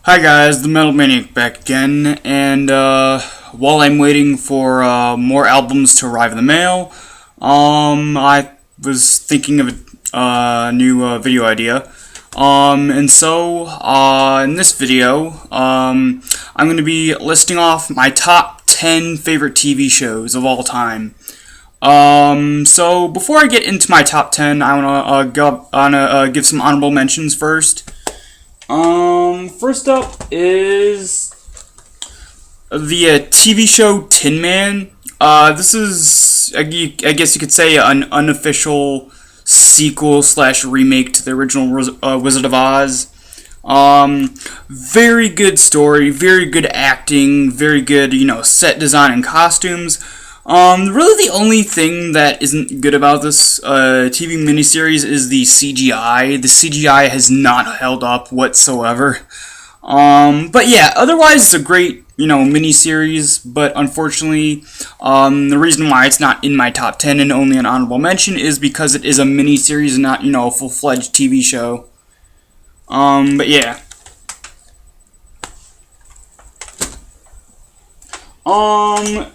Hi guys, the Metal Maniac back again, and while I'm waiting for more albums to arrive in the mail, I was thinking of a new video idea. And so in this video, I'm going to be listing off my top 10 favorite TV shows of all time. So before I get into my top 10, I want to give some honorable mentions first. First up is the TV show Tin Man. This is, I guess you could say, an unofficial sequel / remake to the original Wizard of Oz. Very good story, very good acting, very good, set design and costumes. Really the only thing that isn't good about this TV miniseries is the CGI. The CGI has not held up whatsoever. But yeah, otherwise it's a great, miniseries, but unfortunately, the reason why it's not in my top 10 and only an honorable mention is because it is a miniseries and not, a full-fledged TV show. But yeah.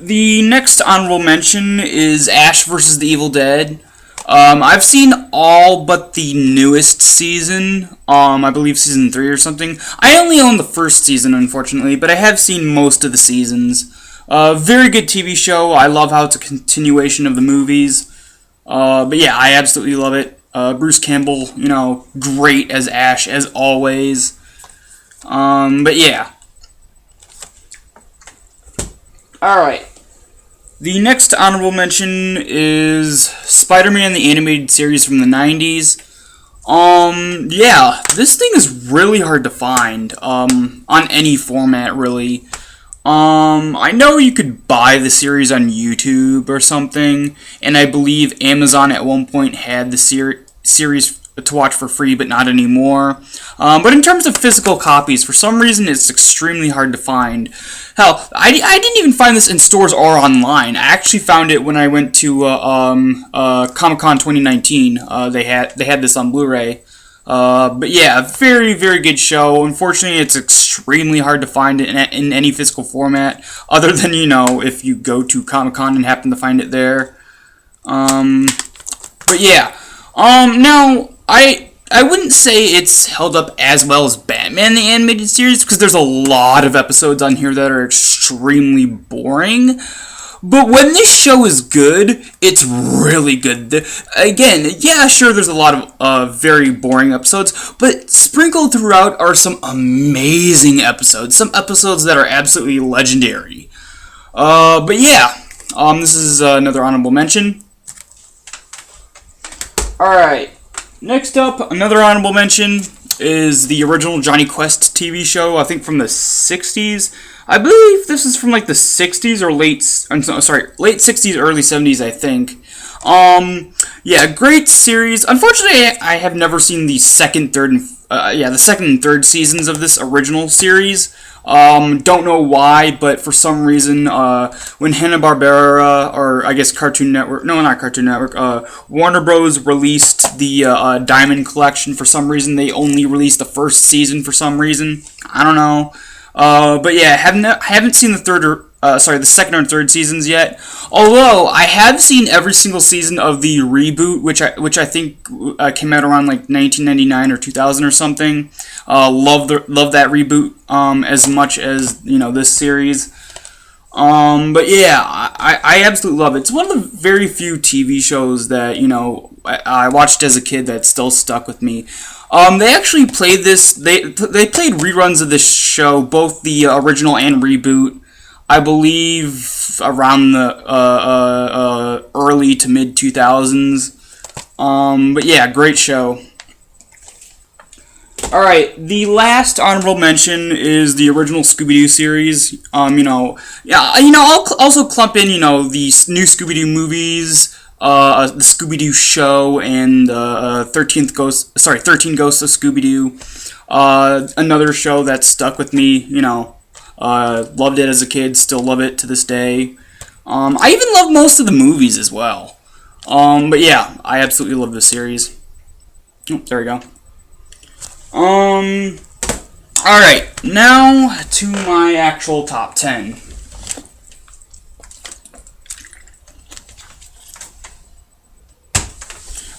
The next honorable mention is Ash vs. the Evil Dead. I've seen all but the newest season, I believe season 3 or something. I only own the first season, unfortunately, but I have seen most of the seasons. Very good TV show. I love how it's a continuation of the movies. But yeah, I absolutely love it. Bruce Campbell, great as Ash, as always. But yeah. Alright. The next honorable mention is Spider-Man, the animated series from the 90s. Yeah, this thing is really hard to find, on any format, really. I know you could buy the series on YouTube or something, and I believe Amazon at one point had the series to watch for free, but not anymore. But in terms of physical copies, for some reason it's extremely hard to find. Hell, I didn't even find this in stores or online. I actually found it when I went to Comic-Con 2019. They had this on Blu-ray. But yeah, very, very good show. Unfortunately, it's extremely hard to find it in any physical format, other than, if you go to Comic-Con and happen to find it there. But yeah. Now, I wouldn't say it's held up as well as Batman the Animated Series, because there's a lot of episodes on here that are extremely boring. But when this show is good, it's really good. Again, yeah, sure, there's a lot of very boring episodes, but sprinkled throughout are some amazing episodes. Some episodes that are absolutely legendary. But yeah, this is another honorable mention. Alright, next up, another honorable mention is the original Johnny Quest TV show, I think from the 60s. I believe this is from like the 60s or late 60s, early 70s, I think. Yeah, great series. Unfortunately, I have never seen the second and third seasons of this original series. Don't know why, but for some reason, when Hanna-Barbera, or I guess Cartoon Network, no, not Cartoon Network, Warner Bros. Released the Diamond Collection, for some reason, they only released the first season for some reason. I don't know. But yeah, haven't seen the second or third seasons yet. Although I have seen every single season of the reboot, which I think came out around like 1999 or 2000 or something. Love that reboot as much as this series. But yeah, I absolutely love it. It's one of the very few TV shows that I watched as a kid that still stuck with me. They actually played this. They played reruns of this show, both the original and reboot. I believe around the early to mid 2000s. But yeah, great show. All right, the last honorable mention is the original ScoobyDoo series. I'll also clump in the new ScoobyDoo movies. The ScoobyDoo show and 13 Ghosts of Scooby-Doo. Another show that stuck with me, loved it as a kid, still love it to this day. I even love most of the movies as well. But yeah, I absolutely love this series. Oh, there we go. Alright, now to my actual top 10.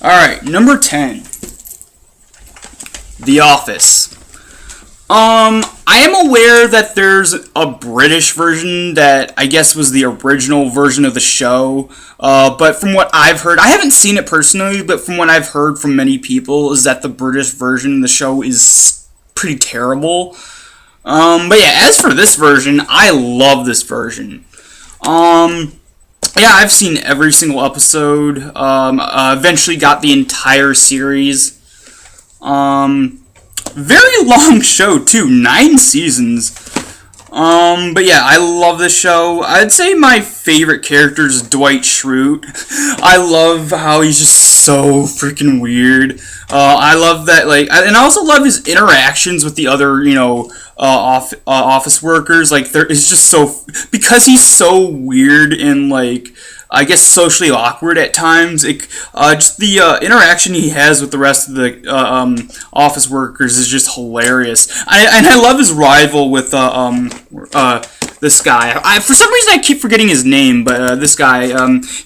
Alright, number 10. The Office. I am aware that there's a British version that I guess was the original version of the show, but from what I've heard, I haven't seen it personally, but from what I've heard from many people is that the British version of the show is pretty terrible. But yeah, as for this version, I love this version. Yeah, I've seen every single episode, eventually got the entire series. Very long show, too. 9 seasons. But yeah, I love this show. I'd say my favorite character is Dwight Schrute. I love how he's just so freaking weird. I love that, and I also love his interactions with the other, office workers. It's just so, because he's so weird and, I guess socially awkward at times. Just the interaction he has with the rest of the office workers is just hilarious. I love his rival with this guy. For some reason I keep forgetting his name, but this guy,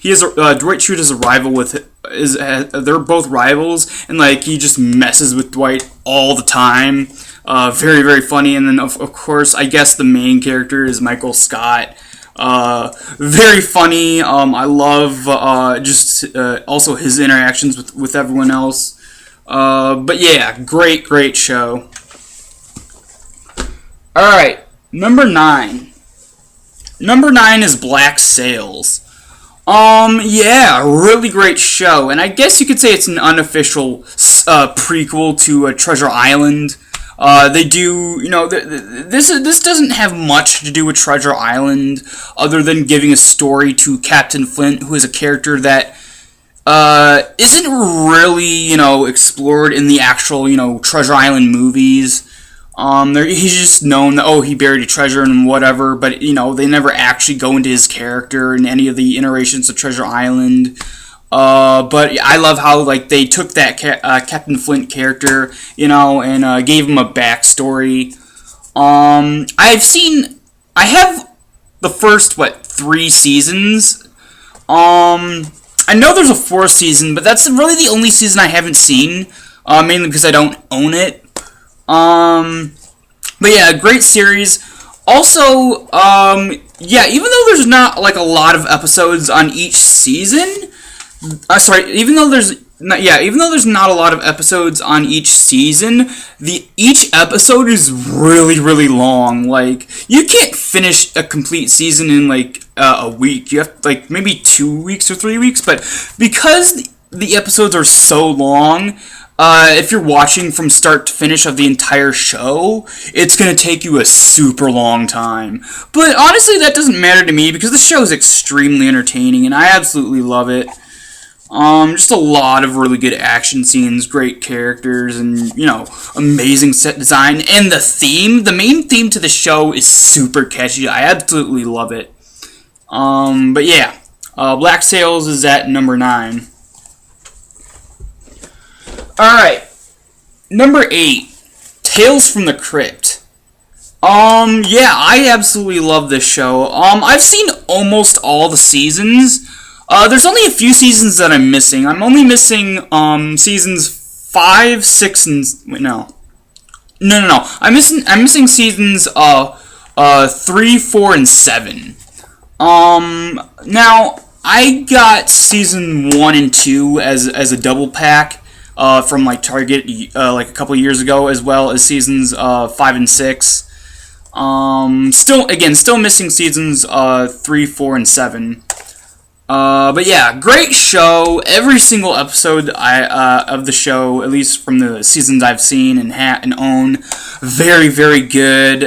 he has Dwight Schrute is a rival with. They're both rivals, and he just messes with Dwight all the time. Very, very funny. And then of course, I guess the main character is Michael Scott. Very funny. I love also his interactions with everyone else. But yeah, great show. Alright, number 9. Number 9 is Black Sails. Yeah, really great show, and I guess you could say it's an unofficial prequel to Treasure Island. They do, this doesn't have much to do with Treasure Island, other than giving a story to Captain Flint, who is a character that isn't really, explored in the actual, Treasure Island movies. He's just known that, he buried a treasure and whatever, but, they never actually go into his character in any of the iterations of Treasure Island. But I love how, they took that Captain Flint character, and gave him a backstory. I have the first, 3 seasons. I know there's a 4th season, but that's really the only season I haven't seen, mainly because I don't own it. But yeah, great series. Also, yeah, even though there's not, a lot of episodes on each season, even though there's not a lot of episodes on each season, each episode is really, really long. You can't finish a complete season in, a week. You have, maybe 2 weeks or 3 weeks, but because the episodes are so long, if you're watching from start to finish of the entire show, it's going to take you a super long time. But honestly, that doesn't matter to me because the show is extremely entertaining and I absolutely love it. Just a lot of really good action scenes, great characters, and, amazing set design. And the main theme to the show is super catchy. I absolutely love it. But yeah, Black Sails is at number 9. Alright, number 8, Tales from the Crypt. Yeah, I absolutely love this show. I've seen almost all the seasons. There's only a few seasons that I'm missing. I'm only missing, seasons 5, 6, and... Wait, no. No. I'm missing seasons, 3, 4, and 7. Now, I got season 1 and 2 as a double pack. From Target a couple years ago, as well as seasons 5 and 6. Still missing seasons 3, 4, and 7. But yeah, great show. Every single episode of the show, at least from the seasons I've seen and own, very, very good.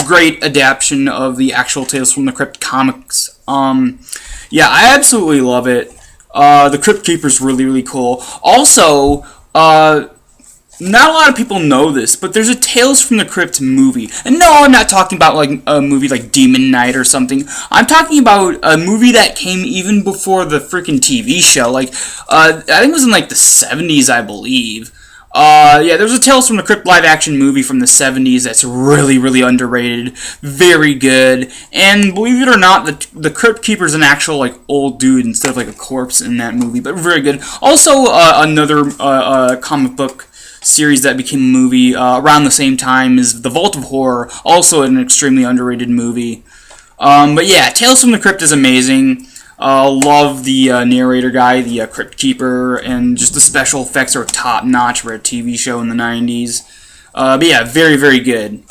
Great adaptation of the actual Tales from the Crypt comics. Yeah, I absolutely love it. The Crypt Keeper's really, really cool. Also, not a lot of people know this, but there's a Tales from the Crypt movie. And no, I'm not talking about a movie like Demon Knight or something. I'm talking about a movie that came even before the freaking TV show. I think it was in the 70s, I believe. Yeah, there's a Tales from the Crypt live-action movie from the 70s that's really, really underrated. Very good. And believe it or not, the Crypt Keeper's an actual, like, old dude instead of, like, a corpse in that movie. But very good. Also, another comic book series that became a movie around the same time is The Vault of Horror. Also an extremely underrated movie. But yeah, Tales from the Crypt is amazing. Love the narrator guy, the Crypt Keeper, and just the special effects are top notch for a TV show in the 90s. But yeah, very, very good.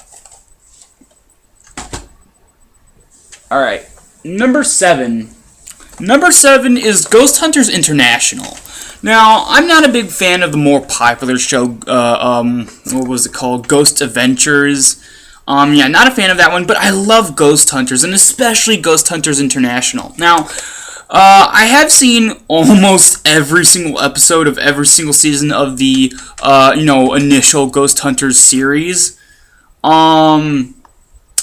Alright, number 7. Number 7 is Ghost Hunters International. Now, I'm not a big fan of the more popular show, what was it called? Ghost Adventures. Yeah, not a fan of that one, but I love Ghost Hunters, and especially Ghost Hunters International. Now, I have seen almost every single episode of every single season of the, initial Ghost Hunters series. I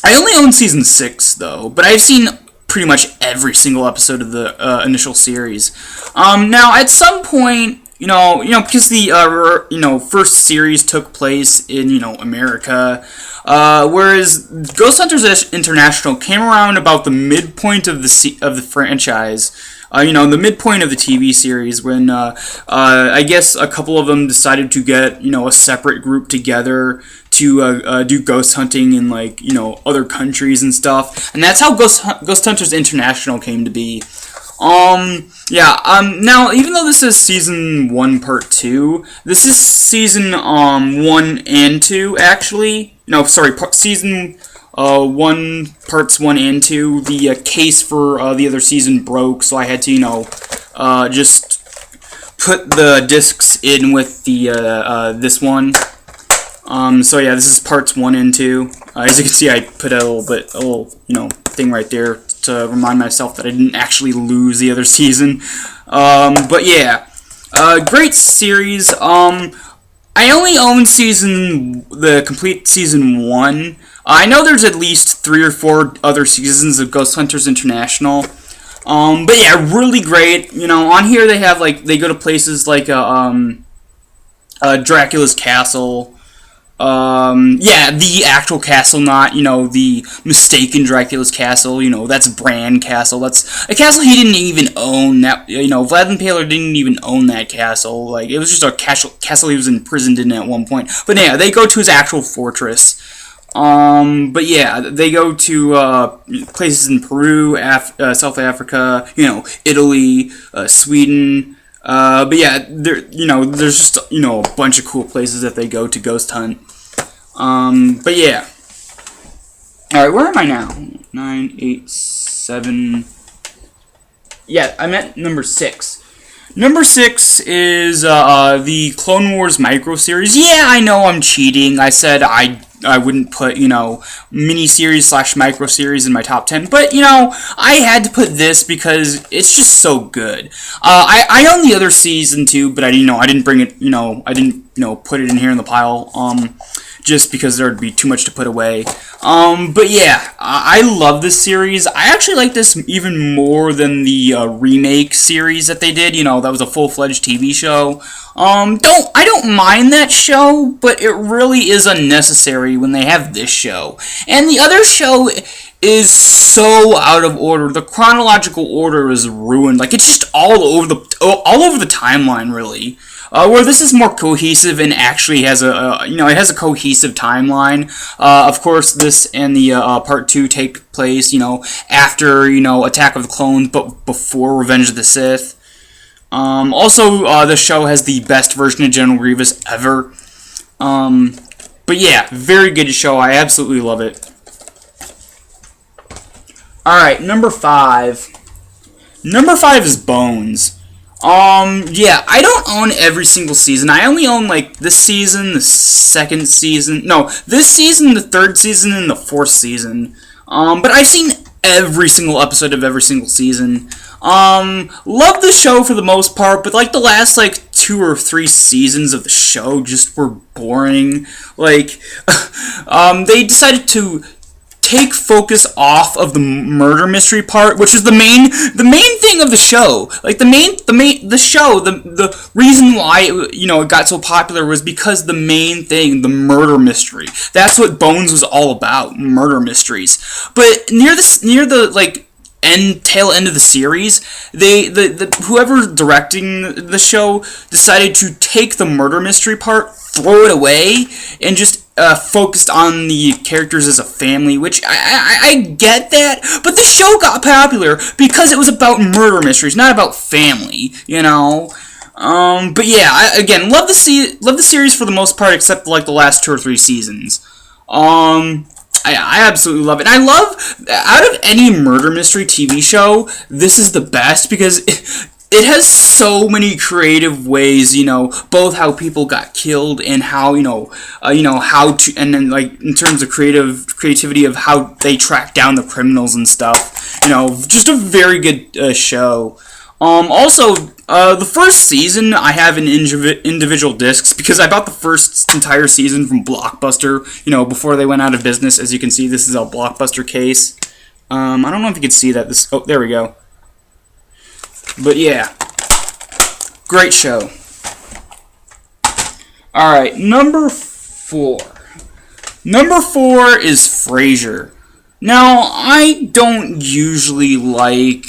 only own season 6, though, but I've seen pretty much every single episode of the initial series. Now, at some point, because the, first series took place in, America, whereas Ghost Hunters International came around about the midpoint of the franchise, the midpoint of the TV series when, I guess a couple of them decided to get, a separate group together to do ghost hunting in, like, other countries and stuff, and that's how Ghost Hunters International came to be. Now, even though this is Season 1, Part 2, this is Season, 1 and 2, actually. No, sorry, Season, 1, Parts 1 and 2. The, case for, the other season broke, so I had to, just put the discs in with the, this one. So yeah, this is Parts 1 and 2. As you can see, I put a little, thing right there to remind myself that I didn't actually lose the other season. But yeah, great series. I only own the complete Season 1. I know there's at least 3 or 4 other seasons of Ghost Hunters International. But yeah, really great. On here they have, like, they go to places like, Dracula's Castle. The actual castle, not, the mistaken Dracula's castle, that's Bran Castle, that's a castle he didn't even own, that, Vlad the Impaler didn't even own that castle, like, it was just a castle he was imprisoned in at one point, but yeah, they go to his actual fortress, but yeah, they go to, places in Peru, South Africa, Italy, Sweden, but yeah, there's just, a bunch of cool places that they go to ghost hunt. But yeah. Alright, where am I now? 9, 8, 7. Yeah, I'm at number 6. Number 6 is, the Clone Wars micro series. Yeah, I know I'm cheating. I said I wouldn't put, mini-series / micro-series in my top 10. But, I had to put this because it's just so good. I own the other season too, but I didn't bring it, I didn't, put it in here in the pile, just because there'd be too much to put away. But yeah, I love this series. I actually like this even more than the remake series that they did. That was a full-fledged TV show. I don't mind that show, but it really is unnecessary when they have this show. And the other show is so out of order. The chronological order is ruined. Like, it's just all over the timeline, really. Where this is more cohesive and actually has it has a cohesive timeline. Of course, this and the Part 2 take place, after, Attack of the Clones, but before Revenge of the Sith. Also, the show has the best version of General Grievous ever. But yeah, very good show. I absolutely love it. Alright, number 5. Number 5 is Bones. Yeah, I don't own every single season. I only own, like, this season, the second season. No, this season, the third season, and the fourth season. But I've seen every single episode of every single season. Love the show for the most part, but, like, the last, like, 2 or 3 seasons of the show just were boring. Like, they decided to take focus off of the murder mystery part, which is the main thing of the show. Like the reason why it got so popular was because the main thing, the murder mystery. That's what Bones was all about, murder mysteries. But near the tail end of the series, whoever directing the show decided to take the murder mystery part, throw it away, and just focused on the characters as a family, which I get that, but the show got popular because it was about murder mysteries, not about family, But yeah, I love the series for the most part, except like the last 2 or 3 seasons. I absolutely love it. And I love, out of any murder mystery TV show, this is the best because it has so many creative ways, both how people got killed and how, how to, and then in terms of creativity of how they track down the criminals and stuff. Just a very good show. Also, the first season I have in individual discs because I bought the first entire season from Blockbuster, before they went out of business. As you can see, this is a Blockbuster case. I don't know if you can see that. Oh, there we go. But yeah, great show. Alright, number 4. Number 4 is Frasier. Now, I don't usually like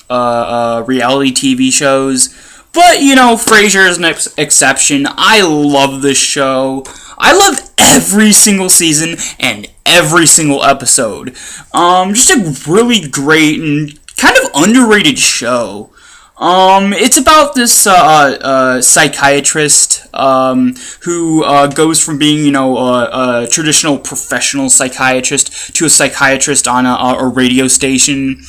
reality TV shows, but Frasier is an exception. I love this show. I love every single season and every single episode. Just a really great and kind of underrated show. It's about this psychiatrist who goes from being a traditional professional psychiatrist to a psychiatrist on a radio station.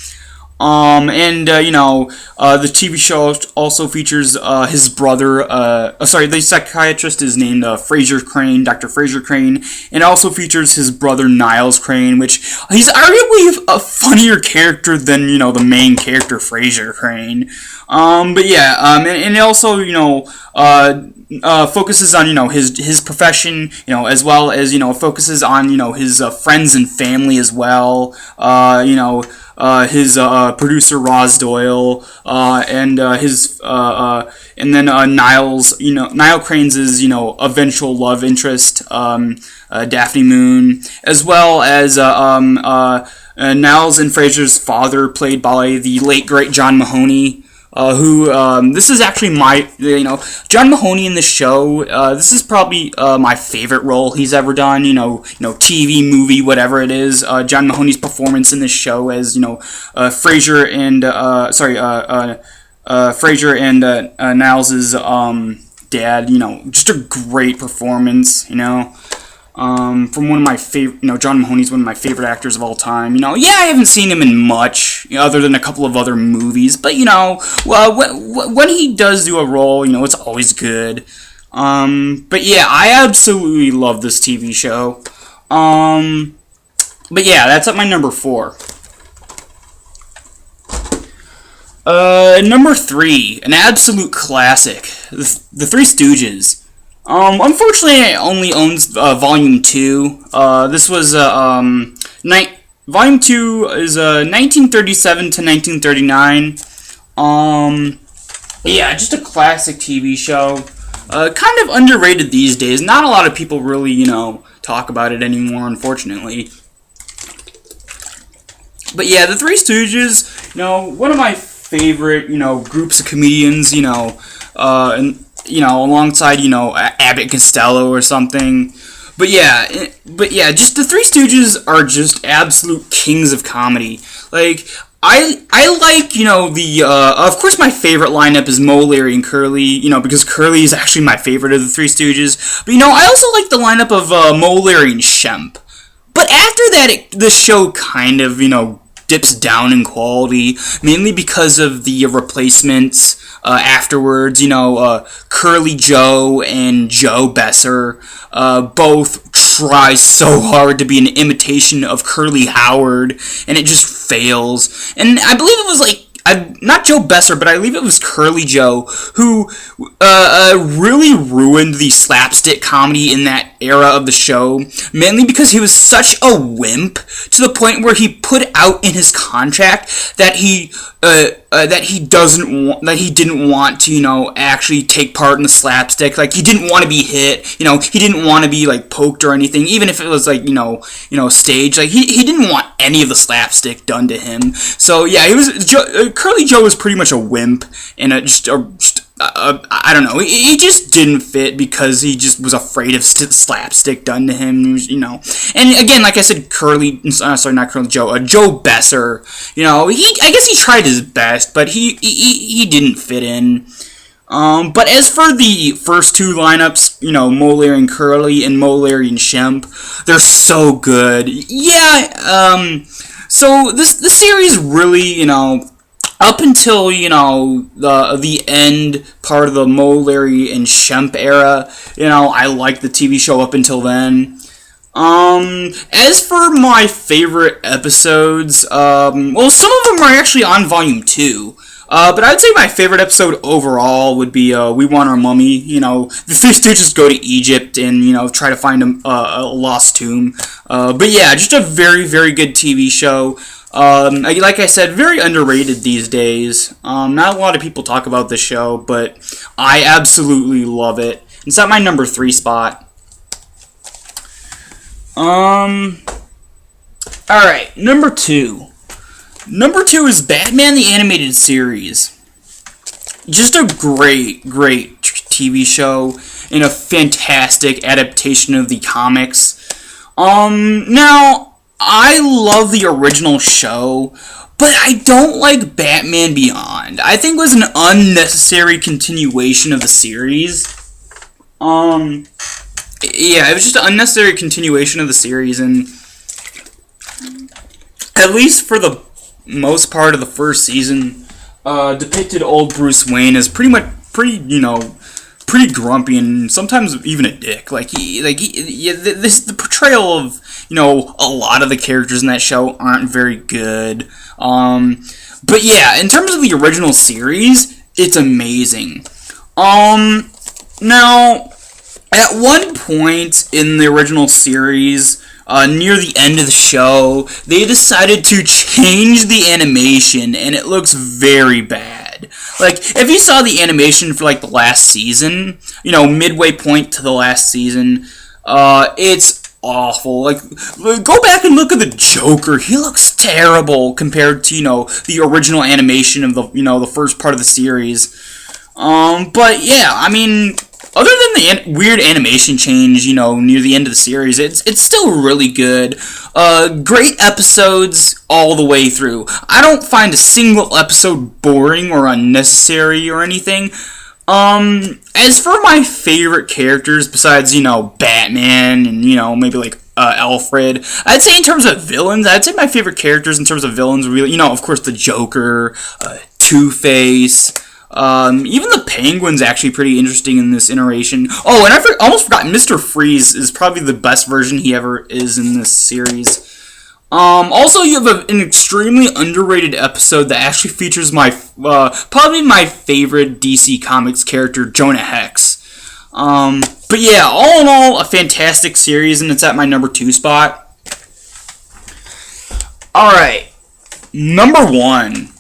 The TV show also features his brother, the psychiatrist is named Frasier Crane, Dr. Frasier Crane, and also features his brother Niles Crane, which he's arguably a funnier character than, the main character Frasier Crane. And it also, focuses on, his profession, as well as, focuses on, his friends and family as well, his producer Roz Doyle, and then Niles, Niall Crane's eventual love interest, Daphne Moon, as well as Niles and Frasier's father, played by the late great John Mahoney. This is actually John Mahoney in the show, this is probably, my favorite role he's ever done, TV, movie, whatever it is. John Mahoney's performance in this show as, Frasier and Niles' dad, just a great performance, from one of my favorite, John Mahoney's one of my favorite actors of all time. I haven't seen him in much, other than a couple of other movies, but, when he does do a role, it's always good. But yeah, I absolutely love this TV show. But yeah, that's at my number 4. Number 3, an absolute classic, the Three Stooges. Unfortunately, it only owns Volume 2. This was Volume 2 is 1937 to 1939. Yeah, just a classic TV show. Kind of underrated these days. Not a lot of people really, talk about it anymore, unfortunately. But yeah, the Three Stooges, one of my favorite, groups of comedians, and alongside, Abbott Costello or something. But yeah, just the Three Stooges are just absolute kings of comedy. Like, I like, of course my favorite lineup is Moe, Larry, and Curly, because Curly is actually my favorite of the Three Stooges. But, I also like the lineup of Moe, Larry, and Shemp. But after that, the show kind of, dips down in quality, mainly because of the replacements afterwards. Curly Joe and Joe Besser both try so hard to be an imitation of Curly Howard, and it just fails. And I believe it was not Joe Besser, but I believe it was Curly Joe, who really ruined the slapstick comedy in that era of the show, mainly because he was such a wimp to the point where he put out in his contract that he didn't want to, actually take part in the slapstick. Like, he didn't want to be hit, he didn't want to be, like, poked or anything, even if it was, like, staged. Like, he didn't want any of the slapstick done to him. So, yeah, Curly Joe was pretty much a wimp, and I don't know, he just didn't fit because he just was afraid of slapstick done to him, And again, like I said, not Curly Joe, Joe Besser, I guess he tried his best, but he didn't fit in. But as for the first two lineups, Moleman and Curly and Moleman and Shemp, they're so good. Yeah, so this series really, up until, the end part of the Moleman and Shemp era, I liked the TV show up until then. As for my favorite episodes, well, some of them are actually on Volume 2. But I'd say my favorite episode overall would be, We Want Our Mummy. The Three Stooges go to Egypt and, try to find a lost tomb. But yeah, just a very, very good TV show. Like I said, very underrated these days. Not a lot of people talk about this show, but I absolutely love it. It's at my number 3 spot. Alright, number 2. Number 2 is Batman the Animated Series. Just a great, great TV show and a fantastic adaptation of the comics. Now, I love the original show, but I don't like Batman Beyond. I think it was an unnecessary continuation of the series. Yeah, it was just an unnecessary continuation of the series, and at least for the most part of the first season, depicted old Bruce Wayne as pretty pretty grumpy and sometimes even a dick. The portrayal of, a lot of the characters in that show aren't very good. But yeah, in terms of the original series, it's amazing. Now, at one point in the original series, near the end of the show, they decided to change the animation, and it looks very bad. Like, if you saw the animation for, the last season, midway point to the last season, it's awful. Go back and look at the Joker. He looks terrible compared to, the original animation of the first part of the series. But yeah, I mean, other than the weird animation change, near the end of the series, it's still really good. Great episodes all the way through. I don't find a single episode boring or unnecessary or anything. As for my favorite characters, besides, Batman and, maybe Alfred, I'd say in terms of villains, I'd say my favorite characters in terms of villains really, of course, the Joker, Two-Face. Even the Penguin's actually pretty interesting in this iteration. Oh, and I almost forgot, Mr. Freeze is probably the best version he ever is in this series. Also, you have an extremely underrated episode that actually features probably my favorite DC Comics character, Jonah Hex. But yeah, all in all, a fantastic series, and it's at my number 2 spot. Alright, number 1.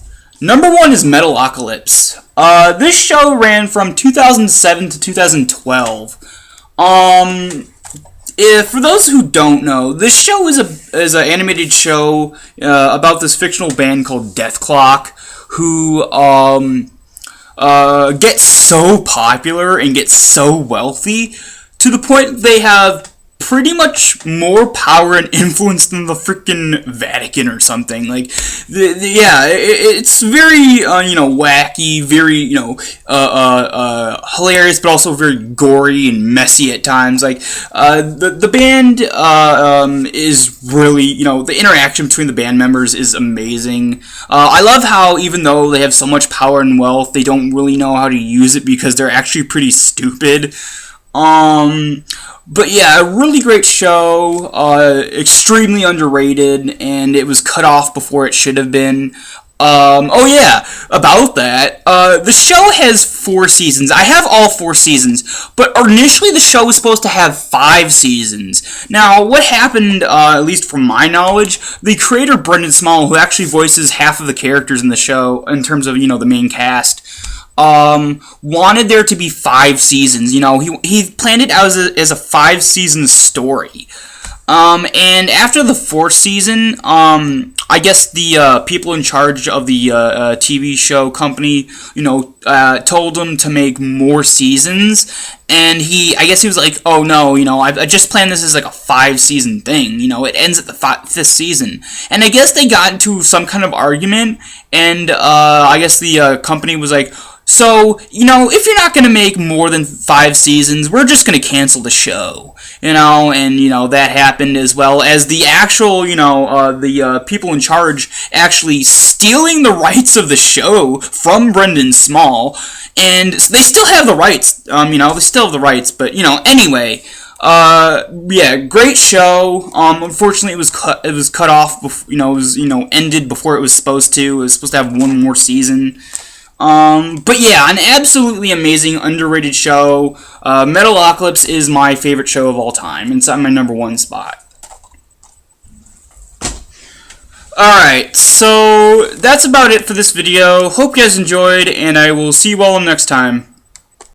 Number 1 is Metalocalypse. This show ran from 2007 to 2012. For those who don't know, this show is an animated show about this fictional band called Death Clock, who gets so popular and gets so wealthy to the point they have pretty much more power and influence than the freaking Vatican or something. It's very, wacky, very, hilarious, but also very gory and messy at times. The band, is really, the interaction between the band members is amazing. I love how, even though they have so much power and wealth, they don't really know how to use it because they're actually pretty stupid. But yeah, a really great show, extremely underrated, and it was cut off before it should have been. Oh yeah, about that. The show has 4 seasons. I have all 4 seasons, but initially the show was supposed to have 5 seasons. Now, what happened, at least from my knowledge, the creator Brendan Small, who actually voices half of the characters in the show in terms of, the main cast, wanted there to be 5 seasons. He planned it as a 5 season story. And after the 4th season, I guess the people in charge of the TV show company, told him to make more seasons. And I guess he was like, oh no, I just planned this as like a 5 season thing. It ends at the 5th season. And I guess they got into some kind of argument, and I guess the company was like, so, if you're not going to make more than 5 seasons, we're just going to cancel the show. And, that happened, as well as the actual, the people in charge actually stealing the rights of the show from Brendan Small. And they still have the rights, they still have the rights, but, anyway. Yeah, great show. Unfortunately, it was cut off, it was, ended before it was supposed to. It was supposed to have one more season. But yeah, an absolutely amazing, underrated show. Metalocalypse is my favorite show of all time. It's on my #1 spot. Alright, so that's about it for this video. Hope you guys enjoyed, and I will see you all next time.